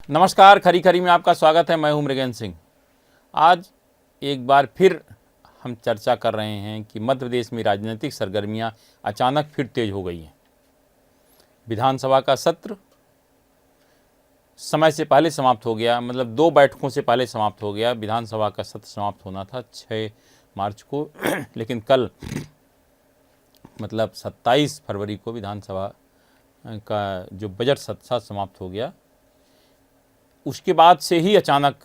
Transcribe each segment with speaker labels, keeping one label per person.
Speaker 1: नमस्कार, खरी खरी में आपका स्वागत है। मैं हूं मृगेंद्र सिंह। आज एक बार फिर हम चर्चा कर रहे हैं कि मध्य प्रदेश में राजनीतिक सरगर्मियां अचानक फिर तेज हो गई हैं। विधानसभा का सत्र समय से पहले समाप्त हो गया, मतलब 2 बैठकों से पहले समाप्त हो गया। विधानसभा का सत्र समाप्त होना था 6 मार्च को लेकिन कल मतलब 27 फरवरी को विधानसभा का जो बजट सत्र समाप्त हो गया। उसके बाद से ही अचानक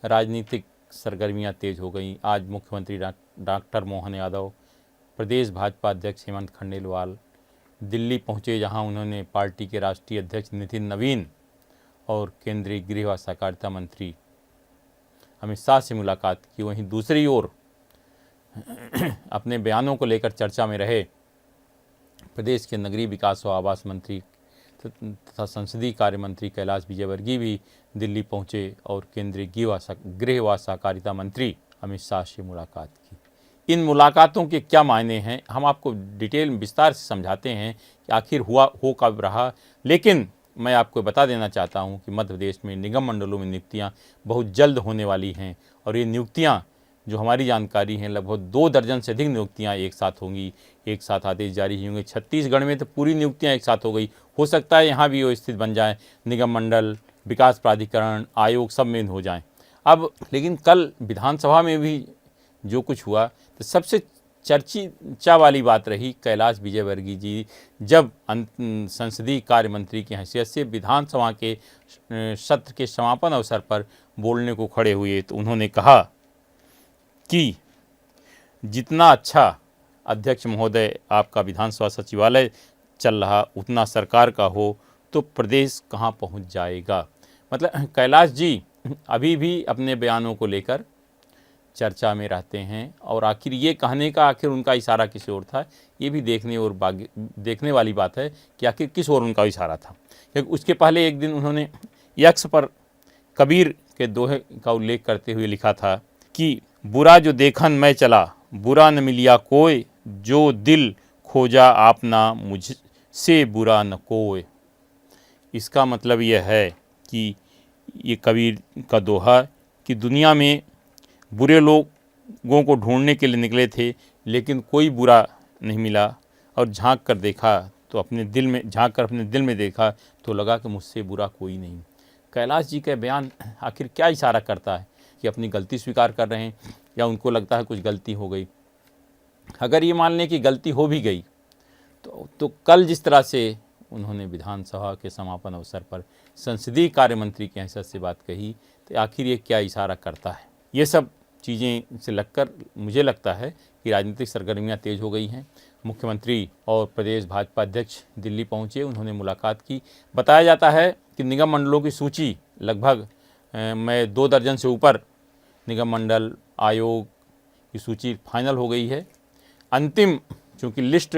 Speaker 1: राजनीतिक सरगर्मियां तेज हो गई। आज मुख्यमंत्री डॉक्टर मोहन यादव, प्रदेश भाजपा अध्यक्ष हेमंत खंडेलवाल दिल्ली पहुंचे, जहां उन्होंने पार्टी के राष्ट्रीय अध्यक्ष नितिन नवीन और केंद्रीय गृह व सहकारिता मंत्री अमित शाह से मुलाकात की। वहीं दूसरी ओर अपने बयानों को लेकर चर्चा में रहे प्रदेश के नगरीय विकास व आवास मंत्री तथा संसदीय कार्य मंत्री कैलाश विजयवर्गीय भी दिल्ली पहुंचे और केंद्रीय गृह व सहकारिता मंत्री अमित शाह से मुलाकात की। इन मुलाकातों के क्या मायने हैं, हम आपको डिटेल विस्तार से समझाते हैं कि आखिर हो कब रहा। लेकिन मैं आपको बता देना चाहता हूं कि मध्य प्रदेश में निगम मंडलों में नियुक्तियां बहुत जल्द होने वाली हैं और ये नियुक्तियां जो हमारी जानकारी है लगभग 2 दर्जन से अधिक नियुक्तियां एक साथ होंगी। एक साथ आदेश जारी होंगे। छत्तीसगढ़ में तो पूरी नियुक्तियां एक साथ हो गई। हो सकता है यहाँ भी वो स्थिति बन जाए, निगम मंडल, विकास प्राधिकरण, आयोग सब में हो जाएं। अब लेकिन कल विधानसभा में भी जो कुछ हुआ तो सबसे चर्चा वाली बात रही कैलाश विजयवर्गीय जी जब संसदीय कार्य मंत्री की हैसियत से विधानसभा के सत्र के समापन अवसर पर बोलने को खड़े हुए तो उन्होंने कहा कि जितना अच्छा अध्यक्ष महोदय आपका विधानसभा सचिवालय चल रहा उतना सरकार का हो तो प्रदेश कहाँ पहुँच जाएगा। मतलब कैलाश जी अभी भी अपने बयानों को लेकर चर्चा में रहते हैं और आखिर ये कहने का उनका इशारा किस ओर था, ये भी देखने वाली बात है कि आखिर किस ओर उनका इशारा था। क्योंकि उसके पहले एक दिन उन्होंने यक्स पर कबीर के दोहे का उल्लेख करते हुए लिखा था कि बुरा जो देखन मैं चला, बुरा न मिलिया कोय, जो दिल खोजा आपना मुझसे बुरा न कोय। इसका मतलब यह है कि ये कबीर का दोहा कि दुनिया में बुरे लोगों को ढूंढने के लिए निकले थे लेकिन कोई बुरा नहीं मिला और झांक कर अपने दिल में देखा तो लगा कि मुझसे बुरा कोई नहीं। कैलाश जी का बयान आखिर क्या इशारा करता है कि अपनी गलती स्वीकार कर रहे हैं या उनको लगता है कुछ गलती हो गई। अगर ये मान लें कि गलती हो भी गई तो कल जिस तरह से उन्होंने विधानसभा के समापन अवसर पर संसदीय कार्य मंत्री की हैसियत से बात कही तो आखिर ये क्या इशारा करता है। ये सब चीज़ें से लगकर मुझे लगता है कि राजनीतिक सरगर्मियां तेज हो गई हैं। मुख्यमंत्री और प्रदेश भाजपा अध्यक्ष दिल्ली पहुंचे, उन्होंने मुलाकात की। बताया जाता है कि निगम मंडलों की सूची लगभग में 2 दर्जन से ऊपर निगम मंडल आयोग की सूची फाइनल हो गई है। अंतिम चूँकि लिस्ट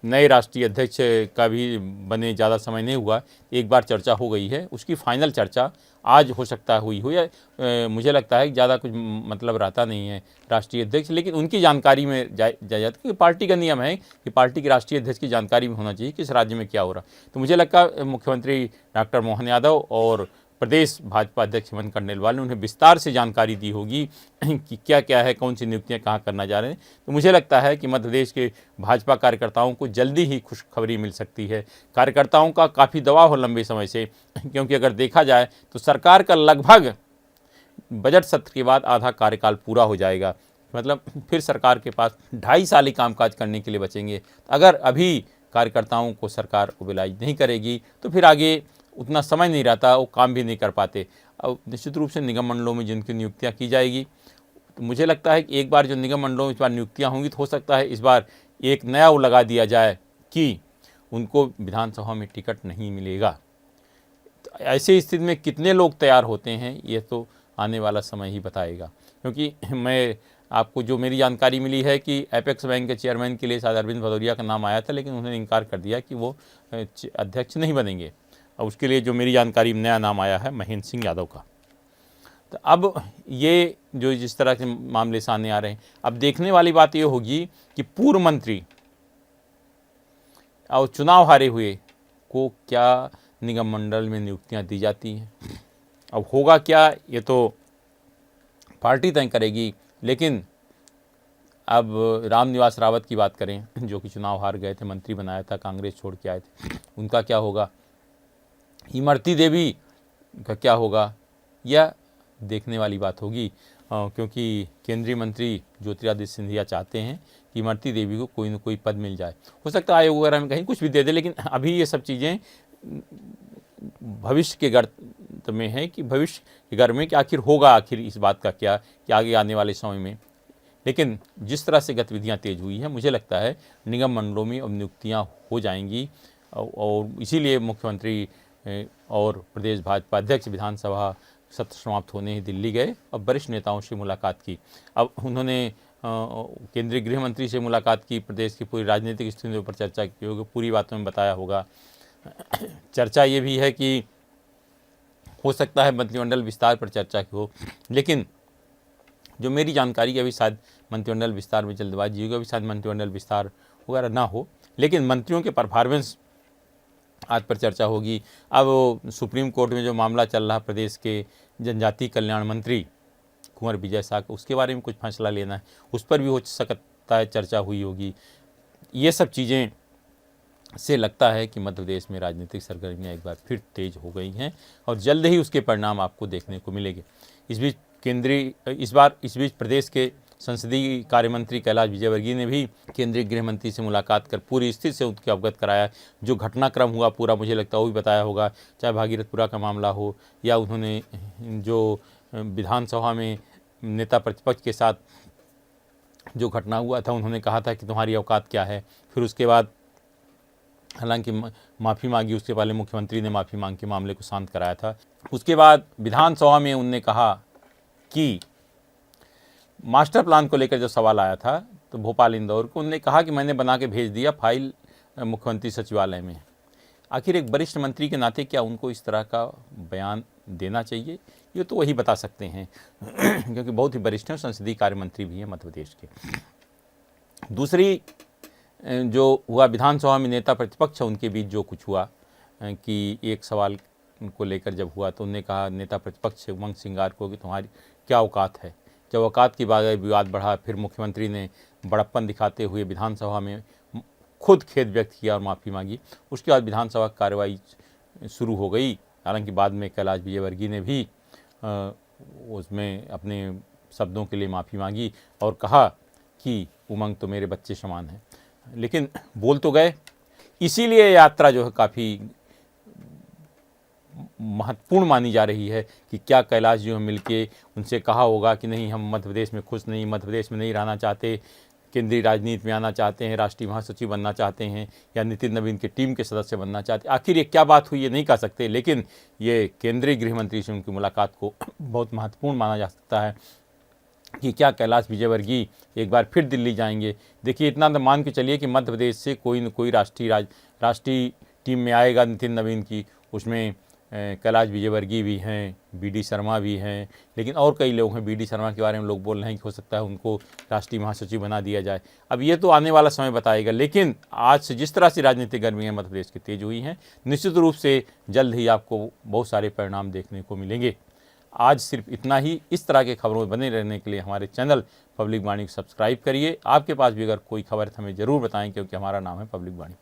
Speaker 1: नए राष्ट्रीय अध्यक्ष का भी बने ज़्यादा समय नहीं हुआ, एक बार चर्चा हो गई है, उसकी फाइनल चर्चा आज हो सकता है हुई हो या मुझे लगता है कि ज़्यादा कुछ मतलब रहता नहीं है राष्ट्रीय अध्यक्ष, लेकिन उनकी जानकारी में जाता है क्योंकि पार्टी का नियम है कि पार्टी के राष्ट्रीय अध्यक्ष की जानकारी में होना चाहिए किस राज्य में क्या हो रहा। तो मुझे लगता है मुख्यमंत्री डॉक्टर मोहन यादव और प्रदेश भाजपा अध्यक्ष हेमंत खंडेलवाल ने उन्हें विस्तार से जानकारी दी होगी कि क्या क्या है, कौन सी नियुक्तियां कहाँ करना जा रहे हैं। तो मुझे लगता है कि मध्य प्रदेश के भाजपा कार्यकर्ताओं को जल्दी ही खुशखबरी मिल सकती है। कार्यकर्ताओं का काफ़ी दबाव हो लंबे समय से, क्योंकि अगर देखा जाए तो सरकार का लगभग बजट सत्र के बाद आधा कार्यकाल पूरा हो जाएगा। मतलब फिर सरकार के पास 2.5 साल ही कामकाज करने के लिए बचेंगे। अगर अभी कार्यकर्ताओं को सरकार मोबिलाइज नहीं करेगी तो फिर आगे उतना समय नहीं रहता, वो काम भी नहीं कर पाते। अब निश्चित रूप से निगम मंडलों में जिनकी नियुक्तियां की जाएगी तो मुझे लगता है कि एक बार जो निगम मंडलों में इस बार नियुक्तियां होंगी तो हो सकता है इस बार एक नया वो लगा दिया जाए कि उनको विधानसभा में टिकट नहीं मिलेगा। तो ऐसी स्थिति में कितने लोग तैयार होते हैं ये तो आने वाला समय ही बताएगा। क्योंकि मैं आपको जो मेरी जानकारी मिली है कि एपेक्स बैंक के चेयरमैन के लिए शायद अरविंद भदौरिया का नाम आया था, लेकिन उन्होंने इनकार कर दिया कि वो अध्यक्ष नहीं बनेंगे। और उसके लिए जो मेरी जानकारी में नया नाम आया है महेंद्र सिंह यादव का। तो अब ये जो जिस तरह के मामले सामने आ रहे हैं, अब देखने वाली बात ये होगी कि पूर्व मंत्री और चुनाव हारे हुए को क्या निगम मंडल में नियुक्तियां दी जाती हैं। अब होगा क्या ये तो पार्टी तय करेगी, लेकिन अब रामनिवास रावत की बात करें, जो कि चुनाव हार गए थे, मंत्री बनाया था, कांग्रेस छोड़ के आए थे, उनका क्या होगा? इमरती देवी का क्या होगा? यह देखने वाली बात होगी, क्योंकि केंद्रीय मंत्री ज्योतिरादित्य सिंधिया चाहते हैं कि इमरती देवी को कोई न कोई पद मिल जाए। हो सकता है आयोग वगैरह में कहीं कुछ भी दे दे, लेकिन अभी ये सब चीज़ें भविष्य के गर्त में है कि भविष्य के घर में कि आखिर होगा आखिर इस बात का क्या कि आगे आने वाले समय में। लेकिन जिस तरह से गतिविधियां तेज हुई हैं, मुझे लगता है निगम मंडलों में अब नियुक्तियां हो जाएंगी, और इसीलिए मुख्यमंत्री और प्रदेश भाजपा अध्यक्ष विधानसभा सत्र समाप्त होने ही दिल्ली गए। अब वरिष्ठ नेताओं से मुलाकात की। अब उन्होंने केंद्रीय गृह मंत्री से मुलाकात की, प्रदेश की पूरी राजनीतिक स्थितियों पर चर्चा की होगी, पूरी बातों में बताया होगा। चर्चा ये भी है कि हो सकता है मंत्रिमंडल विस्तार पर चर्चा की हो, लेकिन जो मेरी जानकारी है अभी शायद मंत्रिमंडल विस्तार में जल्दबाजी होगी, अभी शायद मंत्रिमंडल विस्तार वगैरह ना हो, लेकिन मंत्रियों के परफॉर्मेंस आज पर चर्चा होगी। अब सुप्रीम कोर्ट में जो मामला चल रहा प्रदेश के जनजातीय कल्याण मंत्री कुंवर विजय शाह, उसके बारे में कुछ फैसला लेना है, उस पर भी हो सकता है चर्चा हुई होगी। ये सब चीज़ें से लगता है कि मध्य प्रदेश में राजनीतिक सरगर्मियाँ एक बार फिर तेज हो गई हैं, और जल्द ही उसके परिणाम आपको देखने को मिलेंगे। इस बीच प्रदेश के संसदीय कार्य मंत्री कैलाश विजयवर्गीय ने भी केंद्रीय गृह मंत्री से मुलाकात कर पूरी स्थिति से उनके अवगत कराया। जो घटनाक्रम हुआ पूरा, मुझे लगता है वो भी बताया होगा, चाहे भागीरथपुरा का मामला हो, या उन्होंने जो विधानसभा में नेता प्रतिपक्ष के साथ जो घटना हुआ था, उन्होंने कहा था कि तुम्हारी औकात क्या है। फिर उसके बाद हालांकि माफ़ी मांगी, उसके पहले मुख्यमंत्री ने माफ़ी मांग के मामले को शांत कराया था। उसके बाद विधानसभा में उन्होंने कहा कि मास्टर प्लान को लेकर जो सवाल आया था, तो भोपाल इंदौर को, उन्होंने कहा कि मैंने बना के भेज दिया, फाइल मुख्यमंत्री सचिवालय में। आखिर एक वरिष्ठ मंत्री के नाते क्या उनको इस तरह का बयान देना चाहिए? ये तो वही बता सकते हैं क्योंकि बहुत ही वरिष्ठ हैं, संसदीय कार्य मंत्री भी हैं मध्य प्रदेश के। दूसरी जो हुआ विधानसभा में नेता प्रतिपक्ष उनके बीच जो कुछ हुआ कि एक सवाल को लेकर जब हुआ, तो उन्होंने कहा नेता प्रतिपक्ष उमंग सिंगार को कि तुम्हारी क्या औकात है। जब औकात की बात विवाद बढ़ा, फिर मुख्यमंत्री ने बड़प्पन दिखाते हुए विधानसभा में खुद खेद व्यक्त किया और माफ़ी मांगी। उसके बाद विधानसभा की कार्रवाई शुरू हो गई। हालांकि बाद में कैलाश विजयवर्गीय ने भी उसमें अपने शब्दों के लिए माफ़ी मांगी और कहा कि उमंग तो मेरे बच्चे समान हैं, लेकिन बोल तो गए। इसीलिए यात्रा जो है काफ़ी महत्वपूर्ण मानी जा रही है कि क्या कैलाश जी मिलके उनसे कहा होगा कि नहीं, हम मध्य प्रदेश में खुश नहीं, मध्य प्रदेश में नहीं रहना चाहते, केंद्रीय राजनीति में आना चाहते हैं, राष्ट्रीय महासचिव बनना चाहते हैं, या नितिन नवीन की टीम के सदस्य बनना चाहते हैं। आखिर ये क्या बात हुई ये नहीं कह सकते, लेकिन ये केंद्रीय गृह मंत्री से उनकी मुलाकात को बहुत महत्वपूर्ण माना जा सकता है कि क्या कैलाश विजयवर्गीय एक बार फिर दिल्ली जाएंगे। देखिए, इतना तो मान के चलिए कि मध्य प्रदेश से कोई न कोई राष्ट्रीय टीम में आएगा नितिन नवीन की। उसमें कैलाश विजयवर्गीय भी हैं, बीडी शर्मा भी हैं, लेकिन और कई लोग हैं। बीडी शर्मा के बारे में लोग बोल रहे हैं कि हो सकता है उनको राष्ट्रीय महासचिव बना दिया जाए। अब ये तो आने वाला समय बताएगा, लेकिन आज से जिस तरह से राजनीतिक गर्मियाँ मध्य प्रदेश की तेज हुई हैं, निश्चित रूप से जल्द ही आपको बहुत सारे परिणाम देखने को मिलेंगे। आज सिर्फ इतना ही। इस तरह के खबरों में बने रहने के लिए हमारे चैनल पब्लिक वाणी को सब्सक्राइब करिए। आपके पास भी अगर कोई खबर है तो हमें ज़रूर बताएं, क्योंकि हमारा नाम है पब्लिक वाणी।